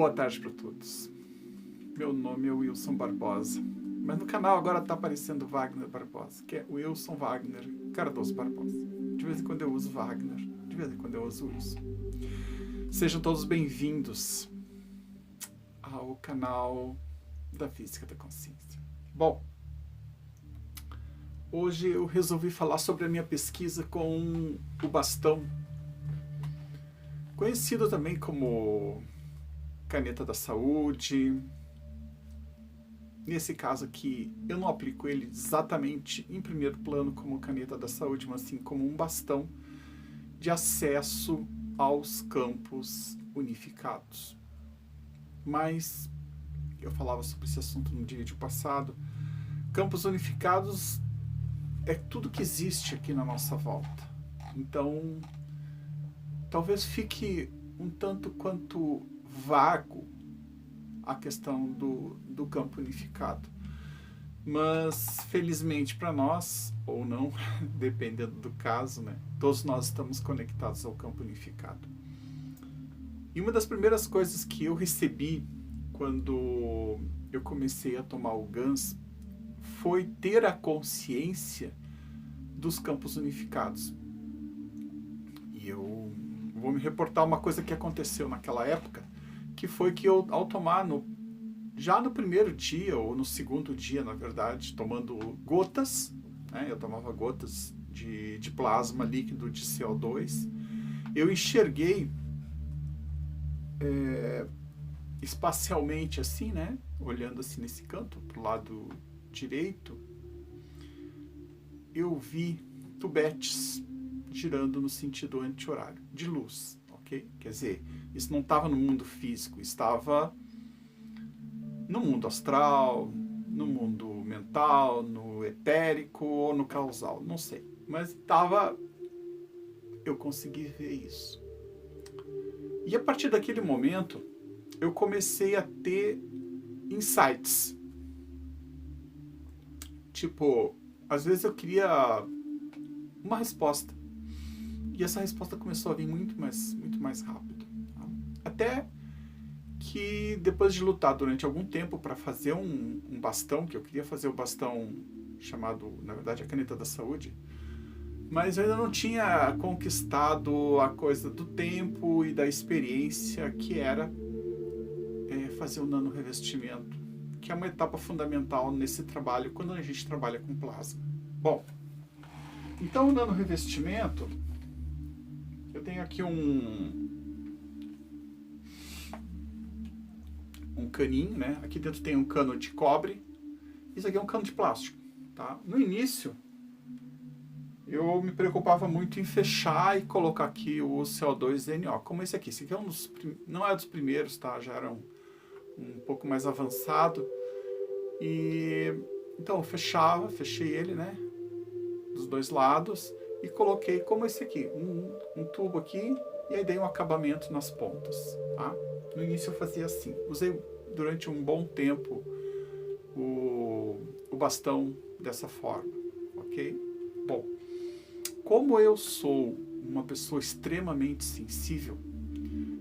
Boa tarde para todos. Meu nome é Wilson Barbosa, mas no canal agora está aparecendo Wagner Barbosa, que é Wilson Wagner Cardoso Barbosa. De vez em quando eu uso Wagner, de vez em quando eu uso Wilson. Sejam todos bem-vindos ao canal da Física da Consciência. Bom, hoje eu resolvi falar sobre a minha pesquisa com o bastão, conhecido também como caneta da saúde. Nesse caso aqui, eu não aplico ele exatamente em primeiro plano como caneta da saúde, mas sim como um bastão de acesso aos campos unificados. Mas eu falava sobre esse assunto no vídeo passado. Campos unificados é tudo que existe aqui na nossa volta. Então, talvez fique um tanto quanto vago a questão do campo unificado. Mas, felizmente para nós, ou não, dependendo do caso, né, todos nós estamos conectados ao campo unificado. E uma das primeiras coisas que eu recebi quando eu comecei a tomar o GANS foi ter a consciência dos campos unificados. E eu vou me reportar uma coisa que aconteceu naquela época, que foi que eu, ao tomar já no primeiro dia, ou no segundo dia, na verdade, tomando gotas, né, eu tomava gotas de plasma líquido de CO2, eu enxerguei espacialmente assim, né, olhando assim nesse canto, pro lado direito, eu vi tubetes girando no sentido anti-horário, de luz, ok? Quer dizer, isso não estava no mundo físico, estava no mundo astral, no mundo mental, no etérico ou no causal, não sei. Mas estava, eu consegui ver isso. E a partir daquele momento, eu comecei a ter insights. Tipo, às vezes eu queria uma resposta. E essa resposta começou a vir muito mais rápido. Tá? Até que depois de lutar durante algum tempo para fazer um bastão, que eu queria fazer o bastão chamado, na verdade, a caneta da saúde, mas eu ainda não tinha conquistado a coisa do tempo e da experiência que era fazer o nanorevestimento, que é uma etapa fundamental nesse trabalho quando a gente trabalha com plasma. Bom, então o nanorevestimento, eu tenho aqui um caninho, né? Aqui dentro tem um cano de cobre. Isso aqui é um cano de plástico, tá? No início, eu me preocupava muito em fechar e colocar aqui o CO2NO, como esse aqui. Esse aqui é não é dos primeiros, tá? Já era um pouco mais avançado. E então eu fechei ele, né? Dos dois lados e coloquei como esse aqui, um tubo aqui, e aí dei um acabamento nas pontas, tá? No início eu fazia assim, usei durante um bom tempo o bastão dessa forma, ok? Bom, como eu sou uma pessoa extremamente sensível,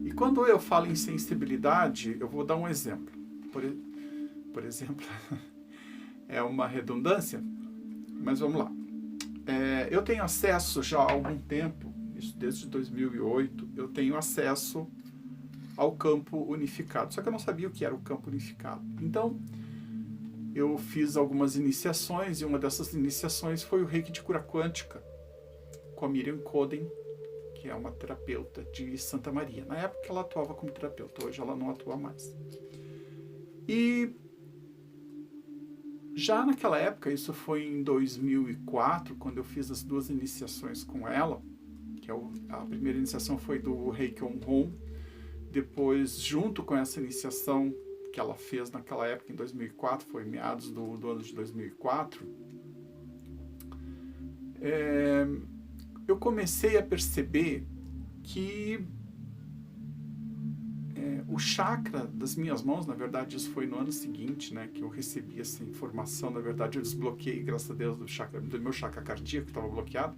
e quando eu falo em sensibilidade, eu vou dar um exemplo. Por exemplo, é uma redundância, mas vamos lá. Eu tenho acesso já há algum tempo, isso desde 2008, eu tenho acesso ao campo unificado. Só que eu não sabia o que era o campo unificado. Então, eu fiz algumas iniciações, e uma dessas iniciações foi o Reiki de cura quântica, com a Miriam Coden, que é uma terapeuta de Santa Maria. Na época ela atuava como terapeuta, hoje ela não atua mais. E já naquela época, isso foi em 2004, quando eu fiz as duas iniciações com ela, que a primeira iniciação foi do Reiki On-Home, depois, junto com essa iniciação que ela fez naquela época, em 2004, foi meados do ano de 2004, eu comecei a perceber que o chakra das minhas mãos, na verdade isso foi no ano seguinte, né, que eu recebi essa informação. Na verdade eu desbloqueei, graças a Deus, do meu chakra cardíaco, que estava bloqueado.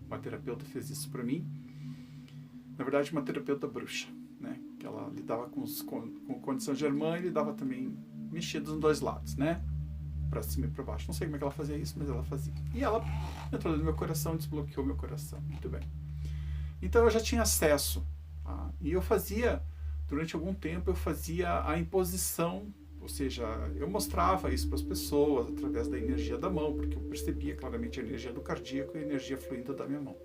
Uma terapeuta fez isso para mim. Na verdade uma terapeuta bruxa, né, que ela lidava com condição germã e lidava também mexidas nos dois lados, né? Para cima e para baixo. Não sei como é que ela fazia isso, mas ela fazia. E ela entrou no meu coração e desbloqueou meu coração. Muito bem. Então eu já tinha acesso. Tá? E eu fazia, durante algum tempo, eu fazia a imposição, ou seja, eu mostrava isso para as pessoas através da energia da mão, porque eu percebia claramente a energia do cardíaco e a energia fluindo da minha mão.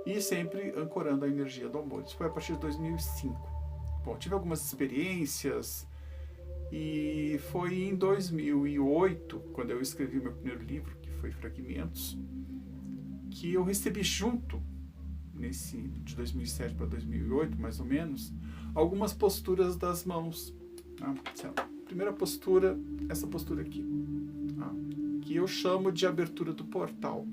E sempre ancorando a energia do amor. Isso foi a partir de 2005. Bom, tive algumas experiências e foi em 2008, quando eu escrevi meu primeiro livro, que foi Fragmentos, que eu recebi junto, de 2007 para 2008, mais ou menos, algumas posturas das mãos. Primeira postura, essa postura aqui, que eu chamo de abertura do portal.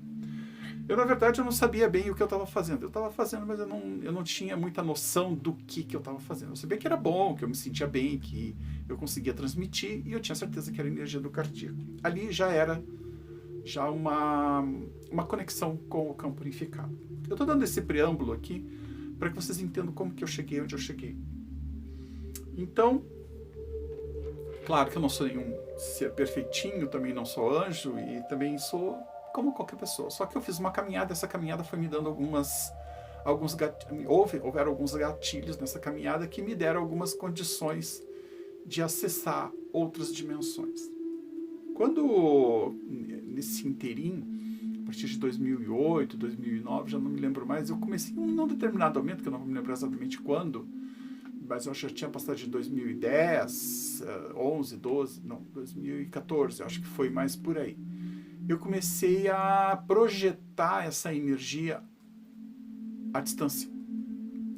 Eu, na verdade, eu não sabia bem o que eu estava fazendo. Eu estava fazendo, mas eu não tinha muita noção do que eu estava fazendo. Eu sabia que era bom, que eu me sentia bem, que eu conseguia transmitir, e eu tinha certeza que era energia do cardíaco. Ali já era uma conexão com o campo unificado. Eu estou dando esse preâmbulo aqui para que vocês entendam como que eu cheguei onde eu cheguei. Então, claro que eu não sou nenhum ser perfeitinho, também não sou anjo, e também sou como qualquer pessoa. Só que eu fiz uma caminhada, essa caminhada foi me dando houveram alguns gatilhos nessa caminhada que me deram algumas condições de acessar outras dimensões. Quando, nesse inteirinho, a partir de 2008, 2009, já não me lembro mais, eu comecei em um determinado momento, que eu não me lembro exatamente quando, mas eu acho que já tinha passado de 2010, 11, 12, não, 2014, eu acho que foi mais por aí. Eu comecei a projetar essa energia à distância.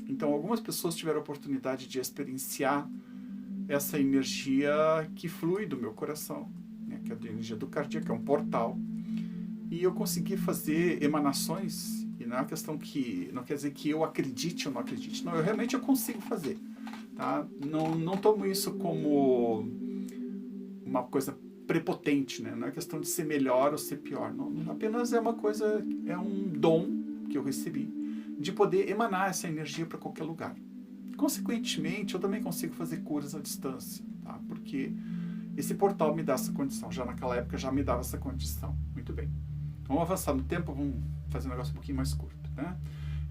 Então, algumas pessoas tiveram a oportunidade de experienciar essa energia que flui do meu coração, né, que é a energia do cardíaco, que é um portal. E eu consegui fazer emanações, e não é uma questão que, não quer dizer que eu acredite ou não acredite, não, eu consigo fazer. Tá? Não tomo isso como uma coisa prepotente, né? Não é questão de ser melhor ou ser pior, não, apenas é um dom que eu recebi de poder emanar essa energia para qualquer lugar. Consequentemente, eu também consigo fazer curas à distância, tá? Porque esse portal me dá essa condição, já naquela época já me dava essa condição. Muito bem. Vamos avançar no tempo, vamos fazer um negócio um pouquinho mais curto, né?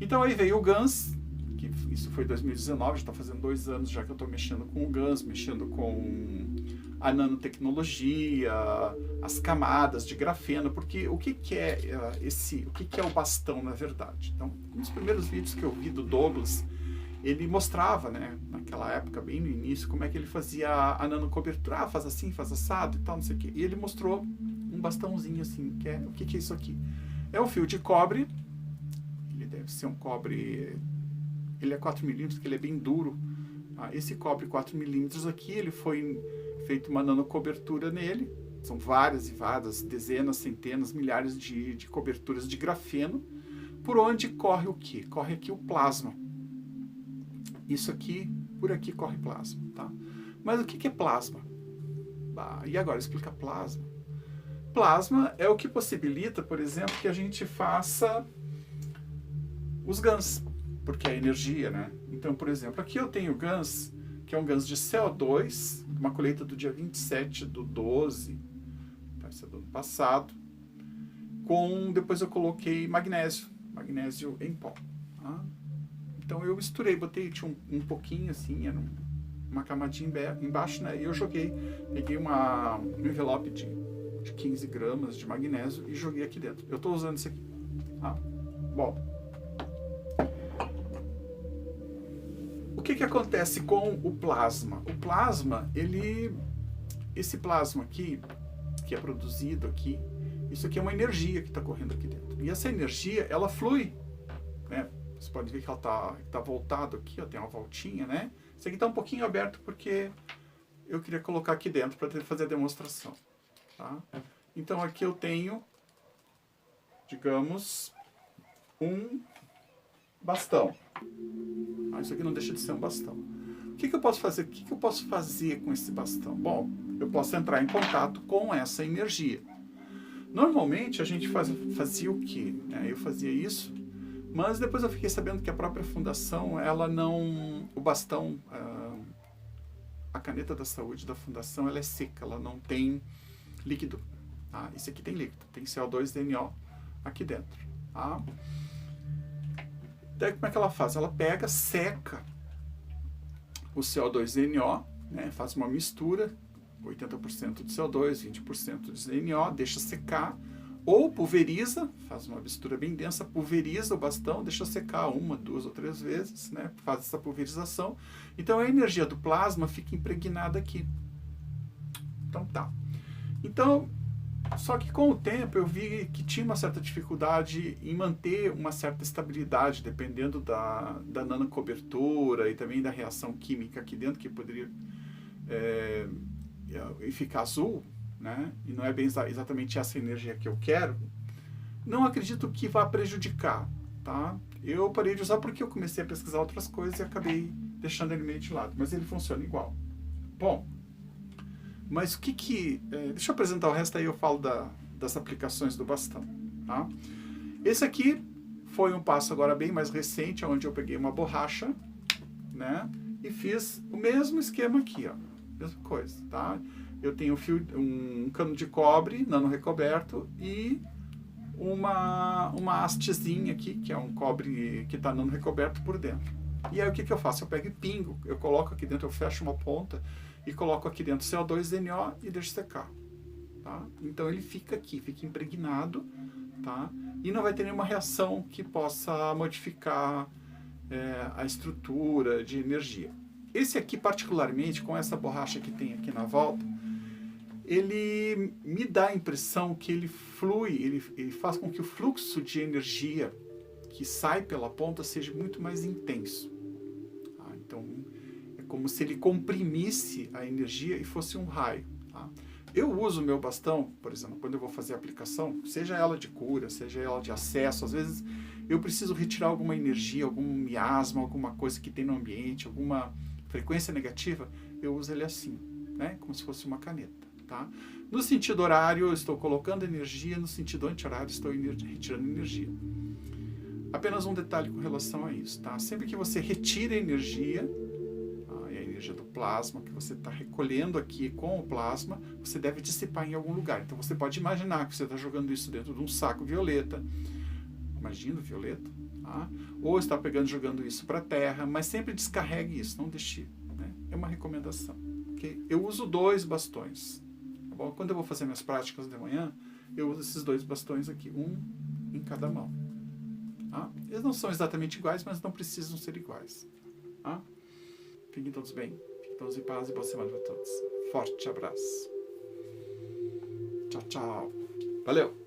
Então aí veio o GANS, que isso foi 2019, já está fazendo 2 anos já que eu estou mexendo com o GANS, mexendo com a nanotecnologia, as camadas de grafeno, porque o que é o bastão, na verdade? Então, nos primeiros vídeos que eu vi do Douglas, ele mostrava, né, naquela época, bem no início, como é que ele fazia a nanocobertura, faz assim, faz assado e tal, não sei o quê. E ele mostrou um bastãozinho assim, o que é isso aqui? É um fio de cobre, ele deve ser um cobre, ele é 4 milímetros, que ele é bem duro. Esse cobre 4 milímetros aqui, ele foi feito uma nanocobertura nele, são várias e várias, dezenas, centenas, milhares de coberturas de grafeno, por onde corre o quê? Corre aqui o plasma. Isso aqui, por aqui corre plasma, tá? Mas o que é plasma? E agora, explica plasma. Plasma é o que possibilita, por exemplo, que a gente faça os GANs, porque é energia, né? Então, por exemplo, aqui eu tenho GANs, que é um GANs de CO2, uma colheita do dia 27/12, parece do ano passado, depois eu coloquei magnésio em pó. Tá? Então eu misturei, botei, tinha um pouquinho assim, era uma camadinha embaixo, né? E eu peguei um envelope de 15 gramas de magnésio e joguei aqui dentro. Eu estou usando isso aqui. Bom. O que acontece com o plasma? O plasma, esse plasma aqui, que é produzido aqui, isso aqui é uma energia que está correndo aqui dentro. E essa energia, ela flui, né? Você pode ver que ela tá voltado aqui, ó, tem uma voltinha, né? Isso aqui está um pouquinho aberto porque eu queria colocar aqui dentro para fazer a demonstração. Tá? Então aqui eu tenho, digamos, um bastão. Isso aqui não deixa de ser um bastão. O que eu posso fazer? O que eu posso fazer com esse bastão? Bom, eu posso entrar em contato com essa energia. Normalmente a gente fazia o quê? Eu fazia isso Mas depois eu fiquei sabendo que a própria fundação, ela não... O bastão, a caneta da saúde da fundação, ela é seca, ela não tem líquido. Tá? Esse aqui tem líquido, tem CO2-DNO aqui dentro. Tá? Daí como é que ela faz? Ela pega, seca o CO2-DNO, né? Faz uma mistura, 80% de CO2, 20% de DNO, deixa secar, ou pulveriza, faz uma mistura bem densa, pulveriza o bastão, deixa secar 1, 2 ou 3 vezes, né? Faz essa pulverização. Então a energia do plasma fica impregnada aqui. Então tá. Então, só que com o tempo eu vi que tinha uma certa dificuldade em manter uma certa estabilidade, dependendo da nanocobertura e também da reação química aqui dentro, que poderia ficar azul, né? E não é bem exatamente essa energia que eu quero. Não acredito que vá prejudicar, tá? Eu parei de usar porque eu comecei a pesquisar outras coisas e acabei deixando ele meio de lado, mas ele funciona igual. Bom, mas o que deixa eu apresentar o resto, aí eu falo das aplicações do bastão, tá? Esse aqui foi um passo agora bem mais recente, onde eu peguei uma borracha, né? E fiz o mesmo esquema aqui, ó. Mesma coisa, tá? Eu tenho um cano de cobre nano recoberto e uma hastezinha aqui, que é um cobre que está nano recoberto por dentro. E aí o que eu faço? Eu pego e pingo, eu coloco aqui dentro, eu fecho uma ponta e coloco aqui dentro CO2-DNO e deixo secar. Tá? Então ele fica aqui, fica impregnado, tá? E não vai ter nenhuma reação que possa modificar a estrutura de energia. Esse aqui particularmente, com essa borracha que tem aqui na volta, ele me dá a impressão que ele flui, ele faz com que o fluxo de energia que sai pela ponta seja muito mais intenso. Tá? Então, é como se ele comprimisse a energia e fosse um raio. Tá? Eu uso o meu bastão, por exemplo, quando eu vou fazer a aplicação, seja ela de cura, seja ela de acesso, às vezes eu preciso retirar alguma energia, algum miasma, alguma coisa que tem no ambiente, alguma frequência negativa, eu uso ele assim, né? Como se fosse uma caneta. Tá? No sentido horário, eu estou colocando energia, no sentido anti-horário, estou retirando energia. Apenas um detalhe com relação a isso. Tá? Sempre que você retira energia, tá? E a energia do plasma que você está recolhendo aqui com o plasma, você deve dissipar em algum lugar. Então você pode imaginar que você está jogando isso dentro de um saco violeta, imagina violeta, tá? Ou está pegando jogando isso para a terra, mas sempre descarregue isso, não deixe. Né? É uma recomendação. Okay? Eu uso 2 bastões. Bom, quando eu vou fazer minhas práticas de manhã, eu uso esses 2 bastões aqui, um em cada mão. Tá? Eles não são exatamente iguais, mas não precisam ser iguais. Tá? Fiquem todos bem, fiquem todos em paz e boa semana para todos. Forte abraço. Tchau, tchau. Valeu!